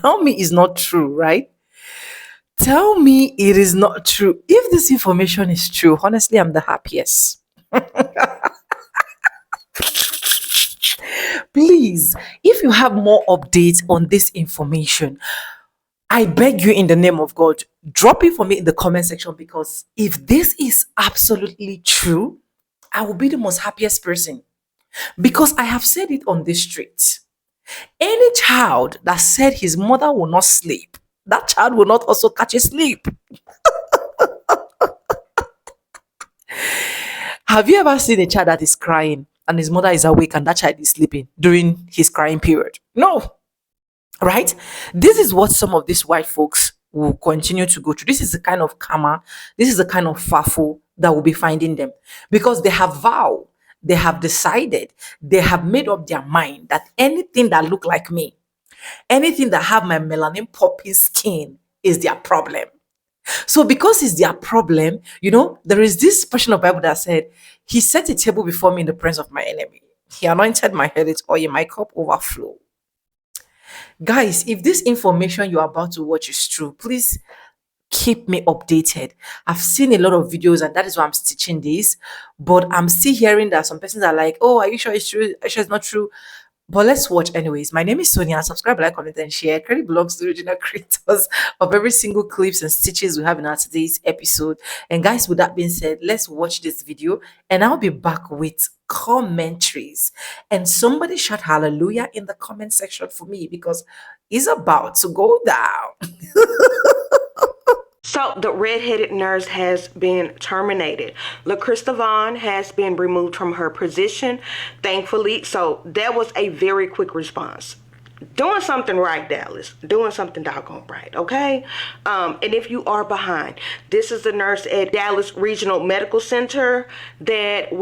Tell me it's not true, right? Tell me it is not true. If this information is true, honestly, I'm the happiest. Please, if you have more updates on this information, I beg you in the name of God, drop it for me in the comment section, because if this is absolutely true, I will be the most happiest person, because I have said it on this street. Any child that said his mother will not sleep, that child will not also catch a sleep. Have you ever seen a child that is crying and his mother is awake and that child is sleeping during his crying period? No, right? This is what some of these white folks will continue to go through. This is the kind of karma, this is the kind of fafo that will be finding them, because they have vowed, they have decided, they have made up their mind that anything that look like me, anything that have my melanin poppy skin is their problem. So because it's their problem, there is this portion of Bible that said, He set a table before me in the presence of my enemy. He anointed my head with oil, my cup overflow. Guys, if this information you're about to watch is true, please keep me updated. I've seen a lot of videos and that is why I'm stitching this, but I'm still hearing that some persons are like, oh, are you sure it's true? Are you sure it's not true? But let's watch anyways. My name is Sonia. Subscribe, like, comment, and share. Credit belongs to the original creators of every single clips and stitches we have in our today's episode. And guys, with that being said, let's watch this video and I'll be back with commentaries. And somebody shout hallelujah in the comment section for me, because it's about to go down. So the redheaded nurse has been terminated. LaCrista Vaughn has been removed from her position, thankfully. So that was a very quick response. Doing something right, Dallas. Doing something doggone right, okay? And if you are behind, this is the nurse at Dallas Regional Medical Center that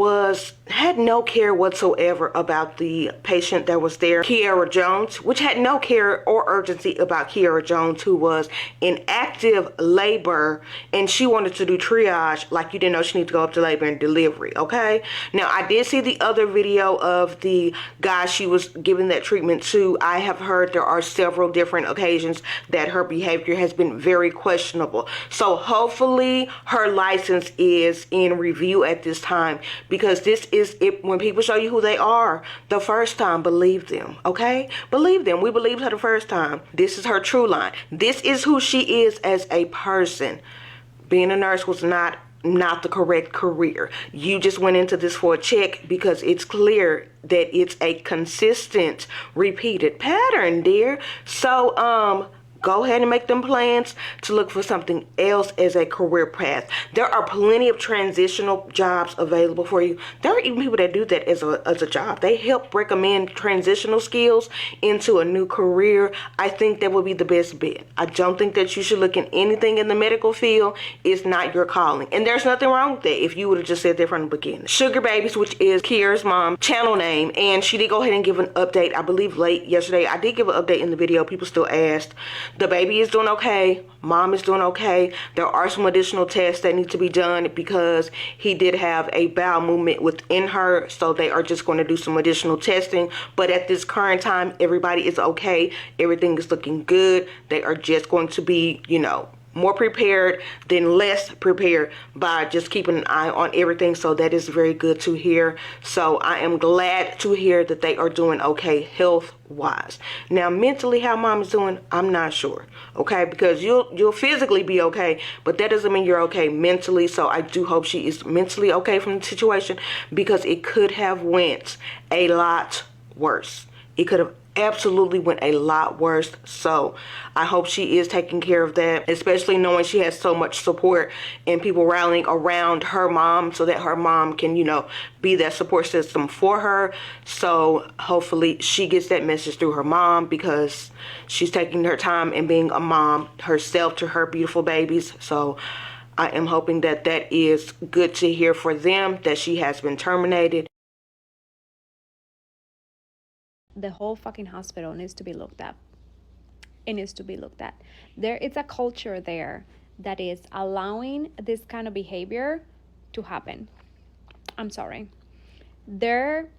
had no care whatsoever about the patient that was there, Kiara Jones, which had no care or urgency about Kiara Jones, who was in active labor, and she wanted to do triage like you didn't know she needed to go up to labor and delivery, okay? Now, I did see the other video of the guy she was giving that treatment to. I have heard there are several different occasions that her behavior has been very questionable. So hopefully her license is in review at this time, because this is it. When people show you who they are the first time, believe them, okay? Believe them. We believed her the first time. This is her true line. This is who she is as a person. Being a nurse was not the correct career. You just went into this for a check, because it's clear that it's a consistent, repeated pattern, dear. So, go ahead and make them plans to look for something else as a career path. There are plenty of transitional jobs available for you. There are even people that do that as a job. They help recommend transitional skills into a new career. I think that would be the best bet. I don't think that you should look in anything in the medical field. It's not your calling. And there's nothing wrong with that if you would have just said that from the beginning. Sugar Babies, which is Kiara's mom channel name, and she did go ahead and give an update, I believe late yesterday. I did give an update in the video. People still asked. The baby is doing okay. Mom is doing okay. There are some additional tests that need to be done, because he did have a bowel movement within her. So they are just going to do some additional testing. But at this current time, everybody is okay. Everything is looking good. They are just going to be, more prepared than less prepared by just keeping an eye on everything. So that is very good to hear. So I am glad to hear that they are doing okay health wise. Now, mentally, how mom is doing, I'm not sure, okay, because you'll physically be okay, but that doesn't mean you're okay mentally. So I do hope she is mentally okay from the situation, because it could have went a lot worse. It could have absolutely went a lot worse. So I hope she is taking care of that, especially knowing she has so much support and people rallying around her mom, so that her mom can, be that support system for her. So hopefully she gets that message through her mom, because she's taking her time and being a mom herself to her beautiful babies. So I am hoping that that is good to hear for them, that she has been terminated. The whole fucking hospital needs to be looked at. It needs to be looked at. There is a culture there that is allowing this kind of behavior to happen. I'm sorry. And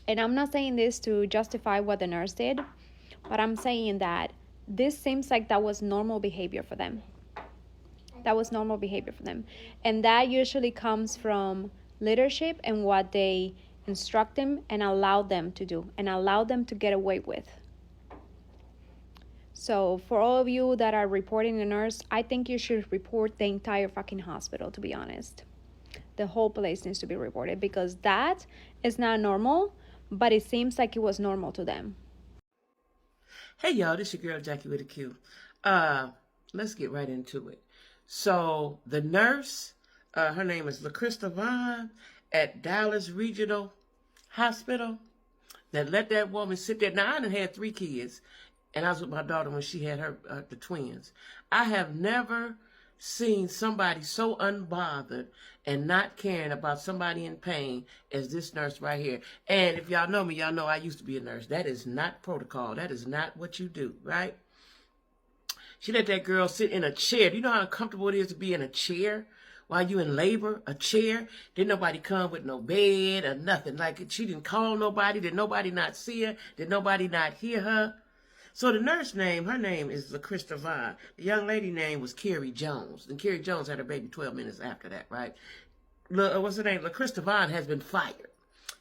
I'm not saying this to justify what the nurse did, but I'm saying that this seems like that was normal behavior for them. That was normal behavior for them. And that usually comes from leadership and what they instruct them and allow them to do and allow them to get away with. So for all of you that are reporting a nurse, I think you should report the entire fucking hospital, to be honest. The whole place needs to be reported because that is not normal, but it seems like it was normal to them. Hey y'all, this your girl Jackie with a Q. Let's get right into it. So the nurse, her name is LaCrista Vaughn at Dallas Regional Hospital, that let that woman sit there. Now I done had 3 kids, and I was with my daughter when she had her the twins. I have never seen somebody so unbothered and not caring about somebody in pain as this nurse right here. And if y'all know me, y'all know I used to be a nurse. That is not protocol. That is not what you do, right? She let that girl sit in a chair. Do you know how uncomfortable it is to be in a chair while you in labor? A chair. Didn't nobody come with no bed or nothing. Like, she didn't call nobody. Did nobody not see her? Did nobody not hear her? So the nurse name, her name is LaCrista Vaughn. The young lady name was Carrie Jones. And Carrie Jones had her baby 12 minutes after that, right? What's her name? LaCrista Vaughn has been fired.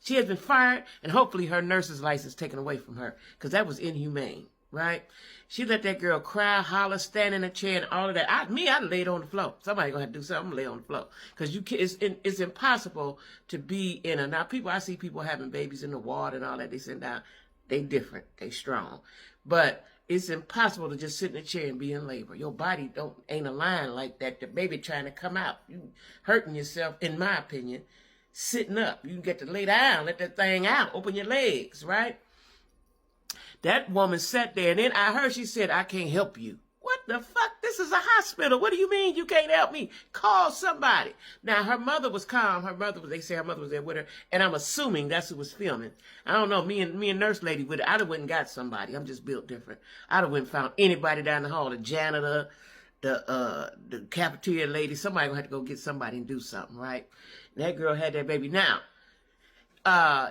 She has been fired, and hopefully her nurse's license taken away from her, because that was inhumane, right? She let that girl cry, holler, stand in a chair, and all of that. I'd laid on the floor. Somebody gonna have to do something. I'm gonna lay on the floor, because it's impossible to be in a. Now I see people having babies in the water and all that. They sit down. They different. They strong. But it's impossible to just sit in a chair and be in labor. Your body ain't aligned like that. The baby trying to come out. You hurting yourself, in my opinion, sitting up. You can get to lay down, let that thing out, open your legs, right? That woman sat there, and then I heard she said, "I can't help you." What the fuck? This is a hospital. What do you mean you can't help me? Call somebody. Now, her mother was calm. They say her mother was there with her, and I'm assuming that's who was filming. I don't know. Me and nurse lady I'd have went and got somebody. I'm just built different. I'd have went and found anybody down the hall, the janitor, the cafeteria lady. Somebody gonna have to go get somebody and do something, right? And that girl had that baby. Now,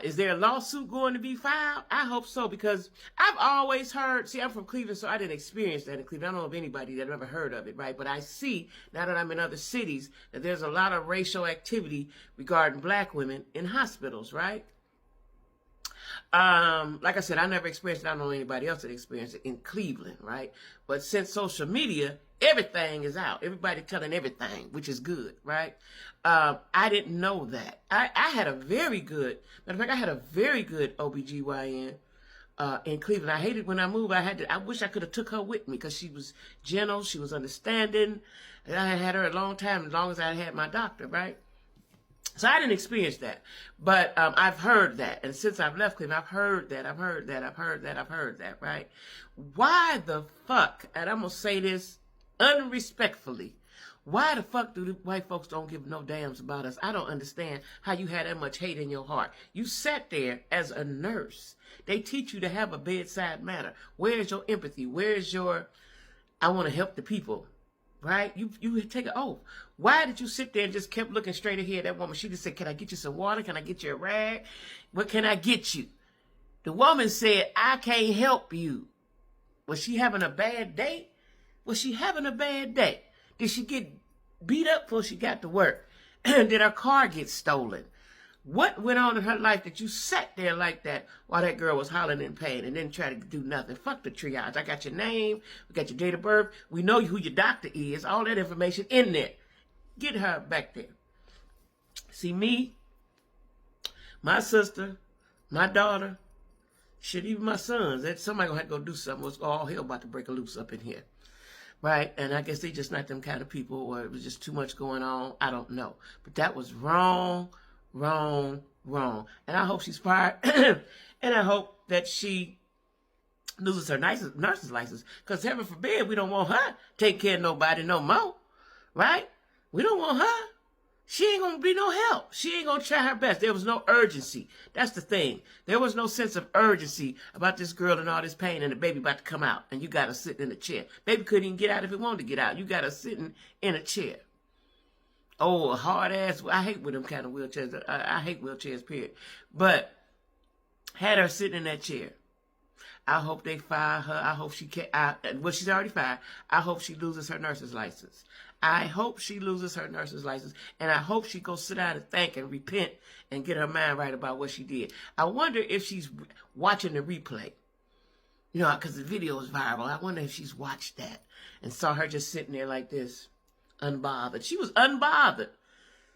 is there a lawsuit going to be filed? I hope so, because I've always heard, I'm from Cleveland, so I didn't experience that in Cleveland. I don't know of anybody that ever heard of it, right? But I see, now that I'm in other cities, that there's a lot of racial activity regarding black women in hospitals, right? Like I said, I never experienced it. I don't know anybody else that experienced it in Cleveland, right? But since social media, everything is out. Everybody telling everything, which is good, right? I didn't know that. I had a very good, matter of fact, I had a very good OBGYN in Cleveland. I hated when I moved. I wish I could have took her with me, because she was gentle, she was understanding, and I had her a long time, as long as I had my doctor, right? So I didn't experience that, but I've heard that, and since I've left Cleveland, I've heard that, right? Why the fuck, and I'm gonna say this unrespectfully, why the fuck do the white folks don't give no damns about us? I don't understand how you had that much hate in your heart. You sat there as a nurse. They teach you to have a bedside manner. Where's your empathy? Where's your, I want to help the people? Right? You take an oath. Why did you sit there and just kept looking straight ahead? That woman, she just said, "Can I get you some water? Can I get you a rag? What can I get you?" The woman said, "I can't help you." Was she having a bad day? Was she having a bad day? Did she get beat up before she got to work? Did her car get stolen? What went on in her life that you sat there like that while that girl was hollering in pain and didn't try to do nothing? Fuck the triage. I got your name. We got your date of birth. We know who your doctor is. All that information in there. Get her back there. See, me, my sister, my daughter, shit, even my sons. That somebody gonna have to go do something. It's all hell about to break a loose up in here. Right? And I guess they just not them kind of people, or it was just too much going on. I don't know. But that was wrong. And I hope she's fired. And I hope that she loses her nurse's license. Because heaven forbid, we don't want her take care of nobody no more. Right? We don't want her. She ain't going to be no help. She ain't going to try her best. There was no urgency. That's the thing. There was no sense of urgency about this girl and all this pain and the baby about to come out. And you got her sitting in a chair. Baby couldn't even get out if it wanted to get out. You got her sitting in a chair. Oh, a hard ass. I hate with them kind of wheelchairs. I hate wheelchairs, period. But had her sitting in that chair. I hope they fire her. I hope she can't. Well, she's already fired. I hope she loses her nurse's license. I hope she loses her nurse's license, and I hope she goes sit down and think and repent and get her mind right about what she did. I wonder if she's watching the replay. You know, because the video is viral. I wonder if she's watched that and saw her just sitting there like this, unbothered. She was unbothered.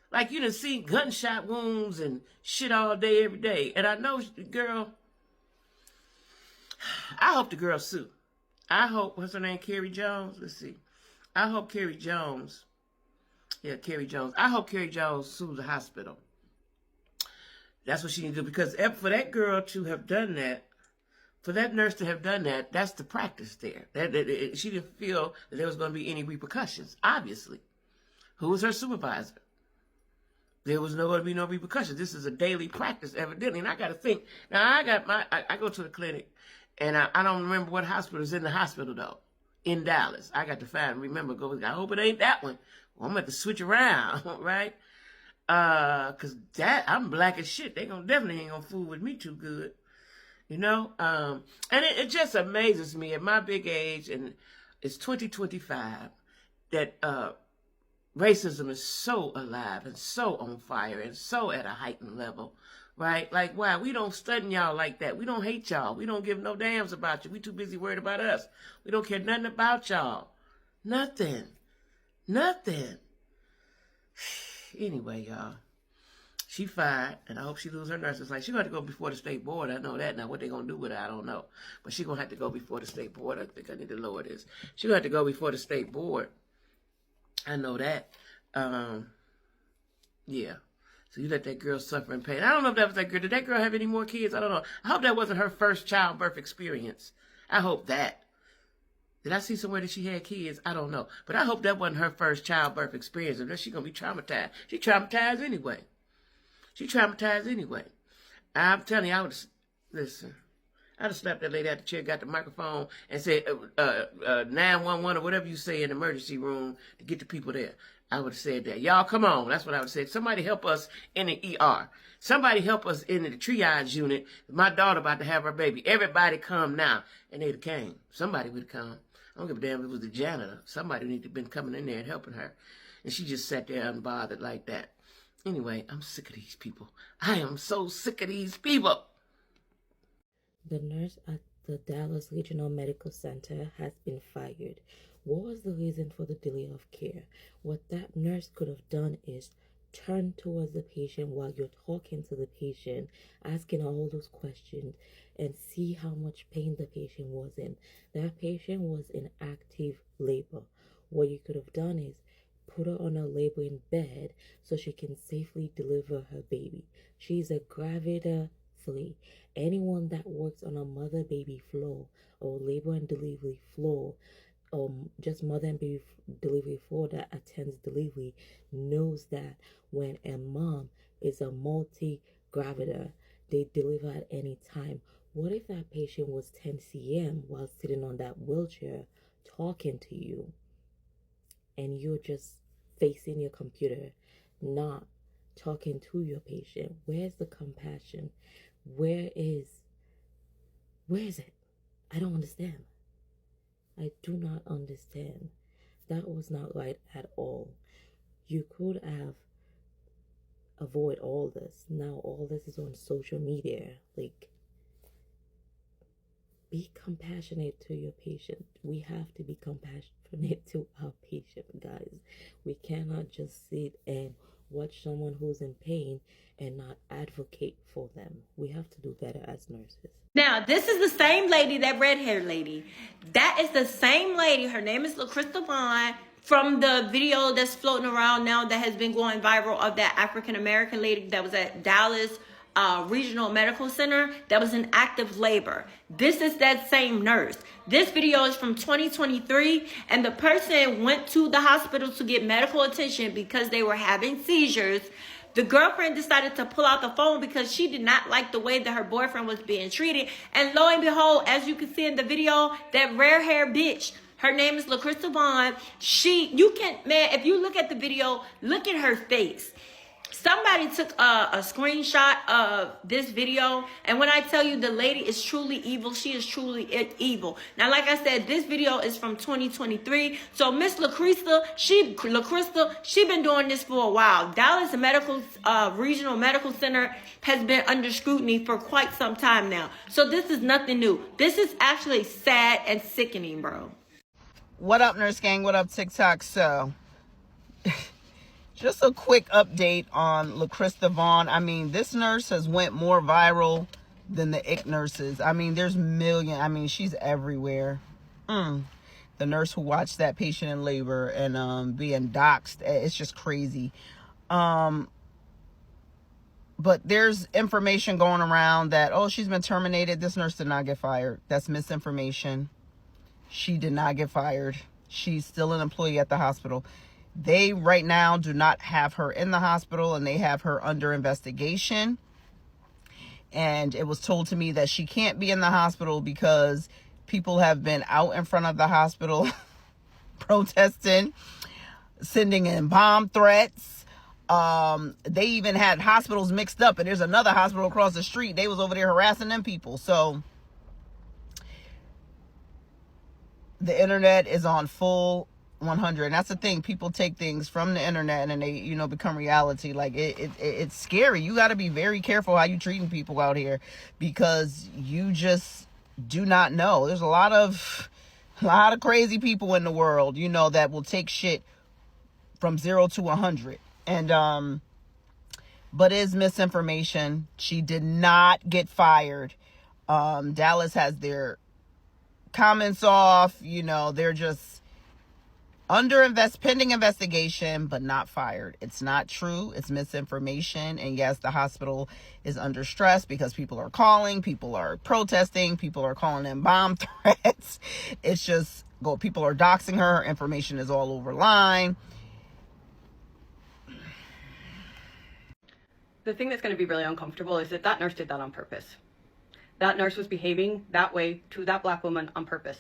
Like, you done seen gunshot wounds and shit all day, every day. And I know the girl, I hope the girl sue. I hope, what's her name, Carrie Jones? Let's see. I hope Carrie Jones, Carrie Jones. I hope Carrie Jones sues the hospital. That's what she needs to do. Because for that girl to have done that, for that nurse to have done that, that's the practice there. She didn't feel that there was going to be any repercussions, obviously. Who was her supervisor? There was going to be no repercussions. This is a daily practice, evidently. And I got to think. Now, I go to the clinic, and I don't remember what hospital is in the hospital, though, in Dallas. I got to remember, I hope it ain't that one. Well, I'm going to have to switch around, right? Because I'm black as shit. They definitely ain't going to fool with me too good. You know, and it just amazes me at my big age, and it's 2025, that racism is so alive and so on fire and so at a heightened level, right? Like, why? We don't study y'all like that. We don't hate y'all. We don't give no damns about you. We too busy worried about us. We don't care nothing about y'all. Nothing. Anyway, y'all. She fired, and I hope she loses her nurse's license. She's going to go before the state board. I know that. Now, what they're going to do with her, I don't know. But she's going to have to go before the state board. I think I need to lower this. She's going to have to go before the state board. I know that. Yeah. So you let that girl suffer in pain. I don't know if that was that girl. Did that girl have any more kids? I don't know. I hope that wasn't her first childbirth experience. I hope that. Did I see somewhere that she had kids? I don't know. But I hope that wasn't her first childbirth experience. Unless she's going to be traumatized. She's traumatized anyway. I'm telling you, listen, I'd have slapped that lady out the chair, got the microphone, and said, 911 or whatever you say in the emergency room to get the people there. I would have said that. Y'all, come on. That's what I would have said. Somebody help us in the ER. Somebody help us in the triage unit. My daughter about to have her baby. Everybody come now. And they'd have came. Somebody would have come. I don't give a damn if it was the janitor. Somebody would have been coming in there and helping her. And she just sat there unbothered like that. Anyway, I'm sick of these people. I am so sick of these people. The nurse at the Dallas Regional Medical Center has been fired. What was the reason for the delay of care? What that nurse could have done is turn towards the patient while you're talking to the patient, asking all those questions, and see how much pain the patient was in. That patient was in active labor. What you could have done is put her on a laboring bed so she can safely deliver her baby. She's a gravida-free. Anyone that works on a mother-baby floor or labor and delivery floor, just mother and baby delivery floor that attends delivery, knows that when a mom is a multi-gravida, they deliver at any time. What if that patient was 10 cm while sitting on that wheelchair talking to you? And you're just facing your computer, not talking to your patient. Where's the compassion? Where is it? I don't understand. I do not understand. That was not right at all. You could have avoided all this. Now all this is on social media. Like, be compassionate to your patient. We have to be compassionate to our patient, guys. We cannot just sit and watch someone who's in pain and not advocate for them. We have to do better as nurses. Now, this is the same lady, that red-haired lady. That is the same lady. Her name is LaCrystal Vaughn, from the video that's floating around now that has been going viral of that African-American lady that was at Dallas Regional Medical Center that was in active labor. This is that same nurse. This video is from 2023, and the person went to the hospital to get medical attention because they were having seizures. The girlfriend decided to pull out the phone because she did not like the way that her boyfriend was being treated. And lo and behold, as you can see in the video, that rare hair bitch, her name is LaCrystal Vaughn. If you look at the video, look at her face. Somebody took a screenshot of this video, and when I tell you the lady is truly evil, she is truly evil. Now, like I said, this video is from 2023. So Miss LaCrista, she been doing this for a while. Dallas Regional Medical Center has been under scrutiny for quite some time now. So this is nothing new. This is actually sad and sickening, bro. What up, Nurse Gang? What up, TikTok? So, just a quick update on LaCrista Vaughn. I mean, this nurse has went more viral than the ick nurses. I mean, there's she's everywhere. The nurse who watched that patient in labor and being doxxed, it's just crazy. But there's information going around that, oh, she's been terminated. This nurse did not get fired. That's misinformation. She did not get fired. She's still an employee at the hospital. They right now do not have her in the hospital, and they have her under investigation. And it was told to me that she can't be in the hospital because people have been out in front of the hospital protesting, sending in bomb threats. They even had hospitals mixed up, and there's another hospital across the street. They was over there harassing them people. So the internet is on full 100. And that's the thing. People take things from the internet and they, become reality. Like it's scary. You got to be very careful how you treating people out here, because you just do not know. There's a lot of crazy people in the world, that will take shit from 0 to 100. And, but is misinformation. She did not get fired. Dallas has their comments off, they're just pending investigation, but not fired. It's not true. It's misinformation. And yes, the hospital is under stress because people are calling, people are protesting, people are calling in bomb threats. It's just, people are doxing her. Information is all over line. The thing that's going to be really uncomfortable is that nurse did that on purpose. That nurse was behaving that way to that Black woman on purpose.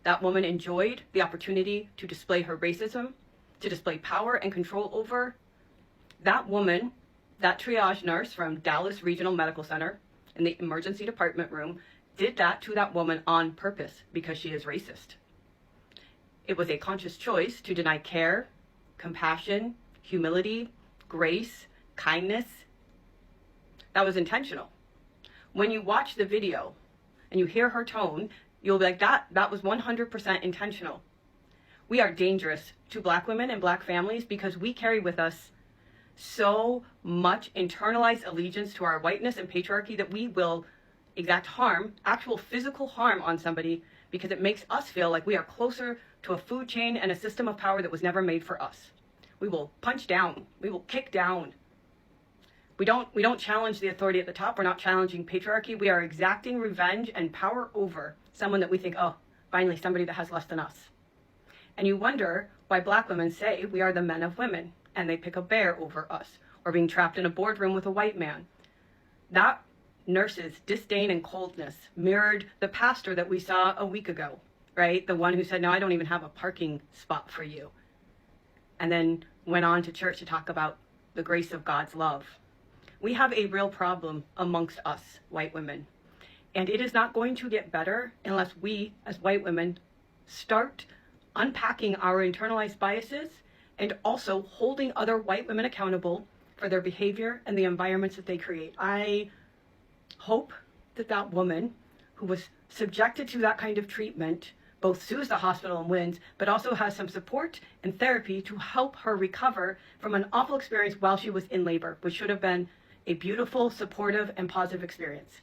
That woman enjoyed the opportunity to display her racism, to display power and control over. That woman, that triage nurse from Dallas Regional Medical Center in the emergency department room, did that to that woman on purpose because she is racist. It was a conscious choice to deny care, compassion, humility, grace, kindness. That was intentional. When you watch the video and you hear her tone, you'll be like, that was 100% intentional. We are dangerous to Black women and Black families because we carry with us so much internalized allegiance to our whiteness and patriarchy that we will exact harm, actual physical harm on somebody, because it makes us feel like we are closer to a food chain and a system of power that was never made for us. We will punch down. We will kick down. We don't challenge the authority at the top. We're not challenging patriarchy. We are exacting revenge and power over someone that we think, oh, finally somebody that has less than us. And you wonder why Black women say we are the men of women, and they pick a bear over us, or being trapped in a boardroom with a white man. That nurse's disdain and coldness mirrored the pastor that we saw a week ago, right? The one who said, no, I don't even have a parking spot for you. And then went on to church to talk about the grace of God's love. We have a real problem amongst us, white women. And it is not going to get better unless we, as white women, start unpacking our internalized biases and also holding other white women accountable for their behavior and the environments that they create. I hope that that woman who was subjected to that kind of treatment both sues the hospital and wins, but also has some support and therapy to help her recover from an awful experience while she was in labor, which should have been a beautiful, supportive, and positive experience.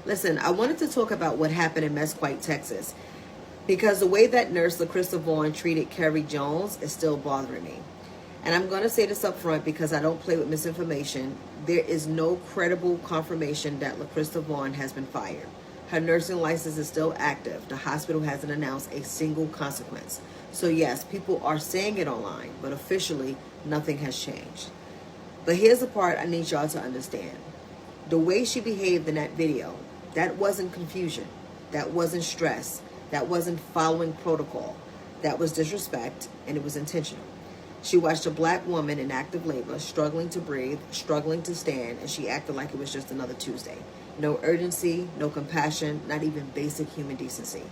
Listen, I wanted to talk about what happened in Mesquite, Texas, because the way that nurse LaCrista Vaughn treated Carrie Jones is still bothering me. And I'm going to say this up front because I don't play with misinformation. There is no credible confirmation that LaCrista Vaughn has been fired. Her nursing license is still active. The hospital hasn't announced a single consequence. So yes, people are saying it online, but officially nothing has changed. But here's the part I need y'all to understand. The way she behaved in that video, that wasn't confusion. That wasn't stress. That wasn't following protocol. That was disrespect, and it was intentional. She watched a black woman in active labor, struggling to breathe, struggling to stand, and she acted like it was just another Tuesday. No urgency, no compassion, not even basic human decency.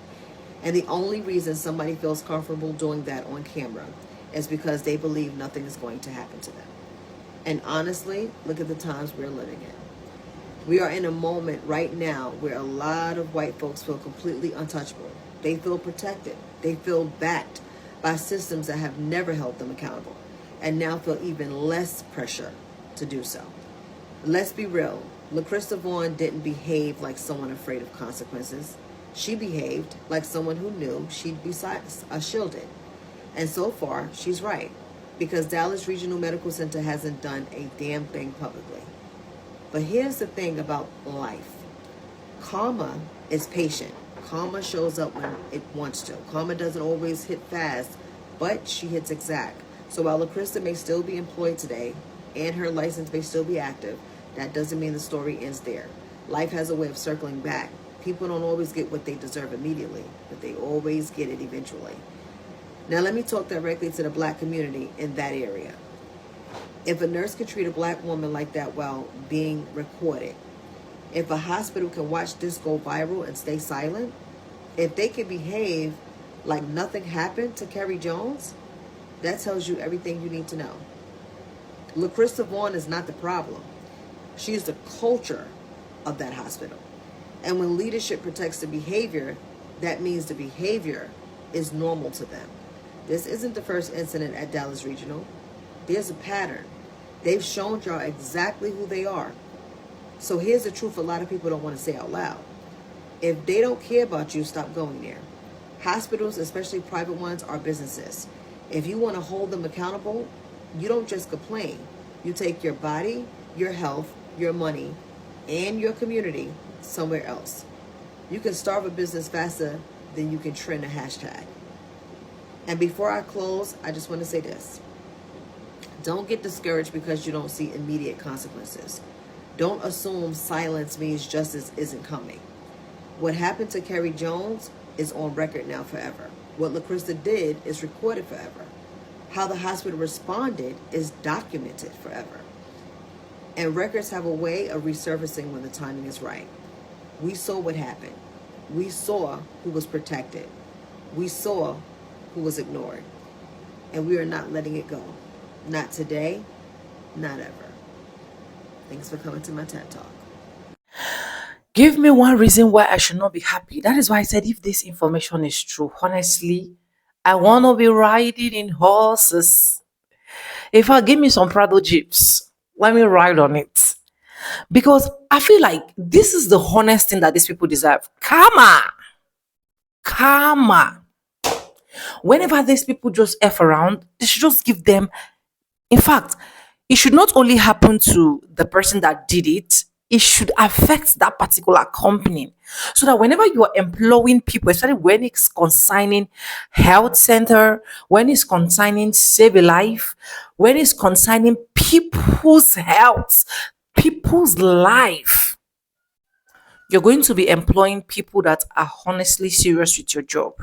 And the only reason somebody feels comfortable doing that on camera is because they believe nothing is going to happen to them. And honestly, look at the times we're living in. We are in a moment right now where a lot of white folks feel completely untouchable. They feel protected. They feel backed by systems that have never held them accountable and now feel even less pressure to do so. Let's be real. LaChrista Vaughn didn't behave like someone afraid of consequences. She behaved like someone who knew she'd be shielded. And so far, she's right, because Dallas Regional Medical Center hasn't done a damn thing publicly. But here's the thing about life. Karma is patient. Karma shows up when it wants to. Karma doesn't always hit fast, but she hits exact. So while LaChrista may still be employed today and her license may still be active, that doesn't mean the story ends there. Life has a way of circling back. People don't always get what they deserve immediately, but they always get it eventually. Now let me talk directly to the black community in that area. If a nurse can treat a black woman like that while being recorded, if a hospital can watch this go viral and stay silent, if they can behave like nothing happened to Kerry Jones, that tells you everything you need to know. LaChrista Vaughn is not the problem. She is the culture of that hospital. And when leadership protects the behavior, that means the behavior is normal to them. This isn't the first incident at Dallas Regional. There's a pattern. They've shown y'all exactly who they are. So here's the truth a lot of people don't want to say out loud. If they don't care about you, stop going there. Hospitals, especially private ones, are businesses. If you want to hold them accountable, you don't just complain. You take your body, your health, your money, and your community somewhere else. You can starve a business faster than you can trend a hashtag. And before I close, I just want to say this. Don't get discouraged because you don't see immediate consequences. Don't assume silence means justice isn't coming. What happened to Kerry Jones is on record now forever. What LaChrista did is recorded forever. How the hospital responded is documented forever. And records have a way of resurfacing when the timing is right. We saw what happened. We saw who was protected. We saw who was ignored. And we are not letting it go. Not today, not ever. Thanks for coming to my TED Talk. Give me one reason why I should not be happy. That is why I said if this information is true, honestly, I want to be riding in horses. If I give me some Prado Jeeps, let me ride on it. Because I feel like this is the honest thing that these people deserve. Karma. Karma. Whenever these people just F around, they should just give them. In fact, it should not only happen to the person that did it, it should affect that particular company. So that whenever you are employing people, especially when it's concerning health center, when it's concerning save a life, when it's concerning people's health, people's life, you're going to be employing people that are honestly serious with your job.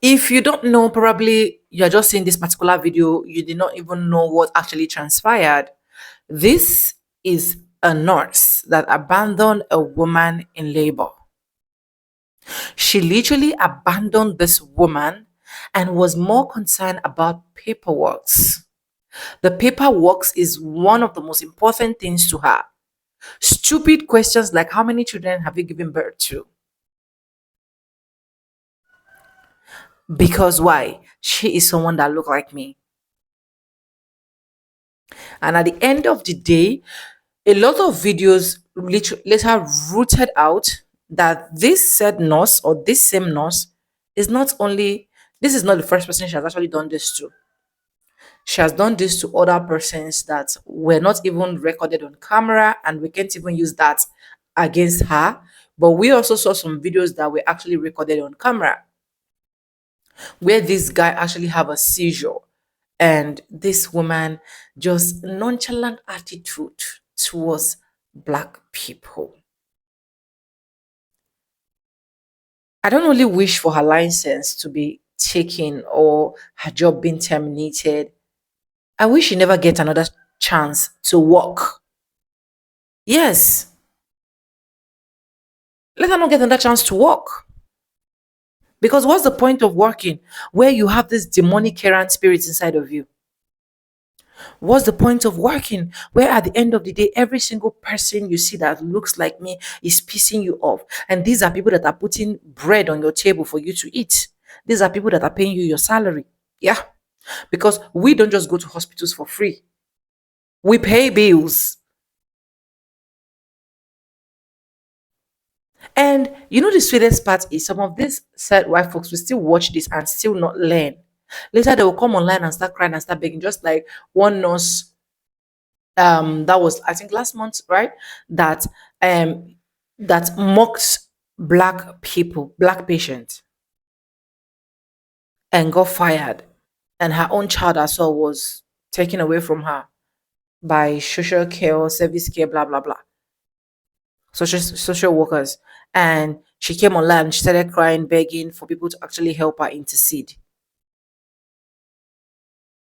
If you don't know, probably you're just seeing this particular video, you did not even know what actually transpired. This is a nurse that abandoned a woman in labor. She literally abandoned this woman and was more concerned about paperwork. The paperwork is one of the most important things to her. Stupid questions like how many children have you given birth to? Because why? She is someone that look like me. And at the end of the day, a lot of videos later rooted out that this said nurse or this same nurse is not only, this is not the first person she has actually done this to. She has done this to other persons that were not even recorded on camera, and we can't even use that against her. But we also saw some videos that were actually recorded on camera where this guy actually have a seizure and this woman just nonchalant attitude towards black people. I don't only wish for her license to be taken or her job being terminated, I wish she never get another chance to work. Yes, let her not get another chance to work. Because what's the point of working where you have this demonic errant spirit inside of you? What's the point of working where at the end of the day, every single person you see that looks like me is pissing you off? And these are people that are putting bread on your table for you to eat. These are people that are paying you your salary. Yeah. Because we don't just go to hospitals for free, we pay bills. And you know, the sweetest part is some of these said white folks will still watch this and still not learn. Later, they will come online and start crying and start begging, just like one nurse that was, I think, last month, right? That um that mocked black people, black patients, and got fired, and her own child as well was taken away from her by social care or service care, blah blah blah, social workers. And she came online, she started crying, begging for people to actually help her intercede.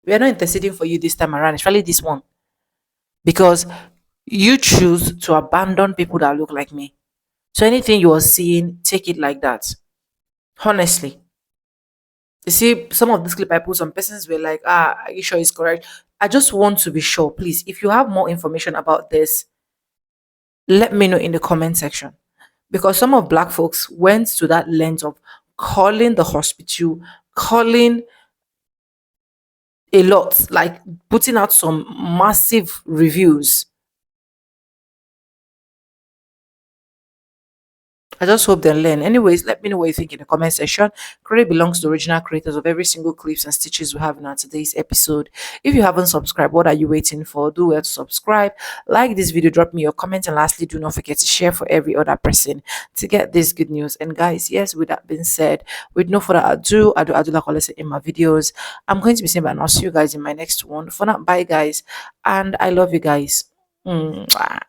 We are not interceding for you this time around, especially this one, because you choose to abandon people that look like me. So anything you are seeing, take it like that. Honestly. You see, some of this clip I put, some persons were like, are you sure it's correct? I just want to be sure. Please, if you have more information about this, let me know in the comment section. Because some of black folks went to that length of calling the hospital, calling a lot, like putting out some massive reviews. I just hope they learn. Anyways, let me know what you think in the comment section. Credit belongs to the original creators of every single clips and stitches we have in our today's episode. If you haven't subscribed, what are you waiting for? Do well to subscribe, like this video, drop me your comment, and lastly, do not forget to share for every other person to get this good news. And guys, yes, with that being said, with no further ado, I do like always say in my videos, I'm going to be saying, but I'll see you guys in my next one. For now, bye guys, and I love you guys. Mwah.